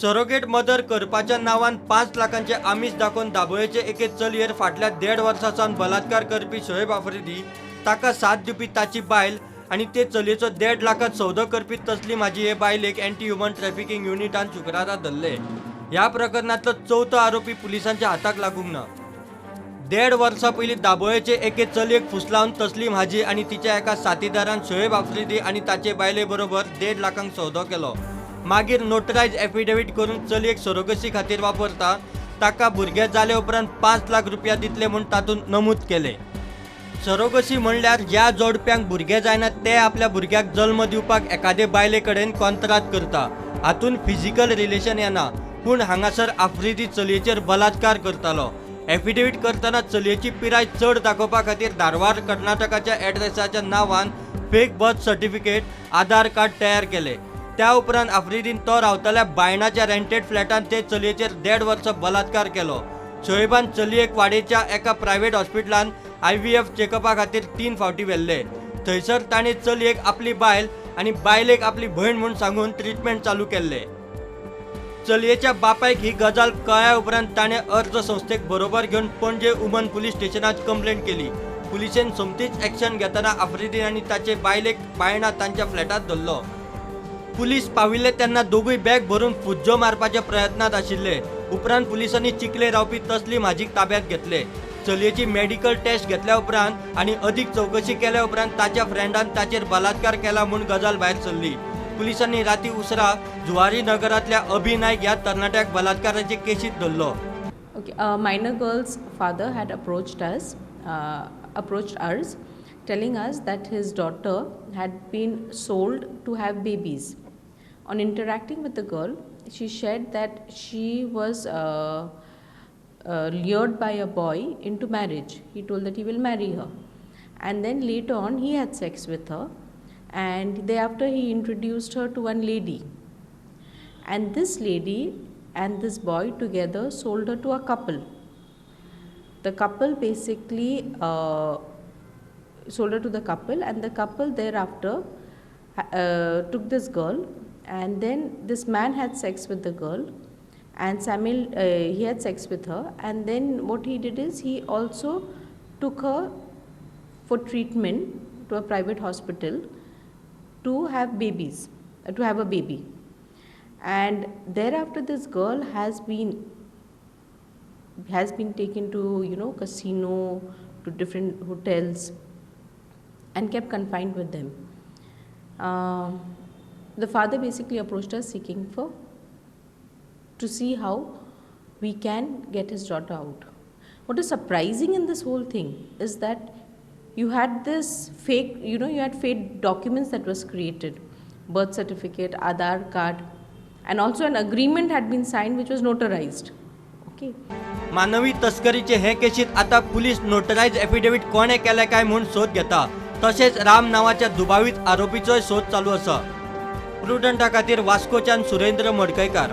Surrogate mother करपाच्या नावान 5 लाखांचे आमिष दाखोवन दाबोळेचे एके चलयेर फाटल्या 1.5 वर्सांसावन बलात्कार करपी शोएब आफ्रिदी, ताका साथ दिवपी ताची बायल आणि ते चलयेचो 1.5 लाखात सौदो करपी तस्लीम हाजी हे बायलेक अँटी ह्युमन ट्रॅफिकिंग युनिटान शुक्रारा धरले। ह्या प्रकरणातलो चौथो आरोपी पुलिसांच्या हाताक लागूंक ना। 1.5 वर्सां पयलीं दाबोळेचे एके चलयेक फुसलावन तस्लीम हाजी आणि तिच्या एका साथीदारान शोएब आफ्रिदी आणि ताचे बायले बरोबर 1.5 लाखांक सौदो केलो। मागीर नोटरायज एफिडेविट करून चलयेक सरोगसी खातीर वापरता ताका भुरगे जाले उपरांत 5 लाख रुपया दितले म्हूण तातूंत नमूद केले। सरोगसी म्हणल्यार ज्या जोडप्यांक भुरगे जायना ते आपल्या भुरग्याक जल्म दिवपाक एखादे बायले कडेन कॉन्ट्राक्ट करता। हातून फिजिकल रिलेशन येना, पूण हांगासर आफ्रिदी चलयेचेर बलात्कार करतालो। एफिडेविट करतना चलयेची पिराय चड दाखोवपा खातीर धारवाड कर्नाटकाच्या एड्रेसाच्या नांवान फेक बर्थ सर्टिफिकेट, आधार कार्ड तयार केले। त्या उपरांत आफ्रिदीन तो रावतल्या बायणाच्या रेंटेड फ्लॅटान ते चलयेचेर 1.5 वर्सां बलात्कार केलो। शोएबान चलयेक वाडेच्या एका प्रायव्हेट हॉस्पिटलान IVF चेकअपा खातीर 3 फावटी व्हेल्ले। थंयसर ताणें चलयेक आपली बायल आणि बायलेक आपली भयण म्हूण सांगून ट्रीटमेंट चालू केल्ले। चलयेच्या बापायक ही गजाल कळ्ळ्या उपरांत ताणें अर्ज संस्थेक बरोबर घेवन पणजे वुमन पुलीस स्टेशनात कंप्लेंट केली। पुलिसेन सोमतीच ॲक्शन घेतना आफ्रिदी आणि ताचे बायलेक बायणा तांच्या फ्लॅटात धरलो। पुलीस पाविल्ले तेन्ना दोगूय बॅग भरून फुज्जो मारपाच्या प्रयत्नात आशिल्ले। उपरांत पुलिसांनी चिखले रावपी तस्लीम हाजीक ताब्यात घेतले। चलयेची मेडिकल टेस्ट घेतल्या उपरांत आणि अदीक चौकशी केल्या उपरांत ताच्या फ्रेंडान ताचेर बलात्कार केला म्हूण गजाल भायर सरली। पुलिसांनी राती उसरा जुवारी नगरातल्या अभि नायक ह्या तरणाट्याक बलात्काराचे केशीत धरलो। Okay, a minor girl's father had approached us, telling us that his daughter had been sold to have babies. On interacting with the girl, she shared that she was lured by a boy into marriage. He told that he will marry her, and then later on he had sex with her, and thereafter he introduced her to one lady, and this lady and this boy together sold her to a couple. The couple basically sold her to the couple, and the couple thereafter took this girl, and then this man had sex with the girl, and he had sex with her, and then what he did is he also took her for treatment to a private hospital to have babies, to have a baby. And thereafter this girl has been taken to casino, to different hotels, and kept confined with them. The father basically approached us seeking to see how we can get his daughter out. What is surprising in this whole thing is that you had this fake, you had fake documents that was created, birth certificate, Aadhaar card, and also an agreement had been signed which was notarized. Okay. मानवी तस्करीचे हे केशीत आता police notarise affidavit कोणे केले काय म्हणून शोध घेता। तसेच राम नावाच्या दुबावित आरोपीचोय शोध चालू आसा। प्रुडंटा खातीर वास्कोच्यान सुरेंद्र मडकयकार।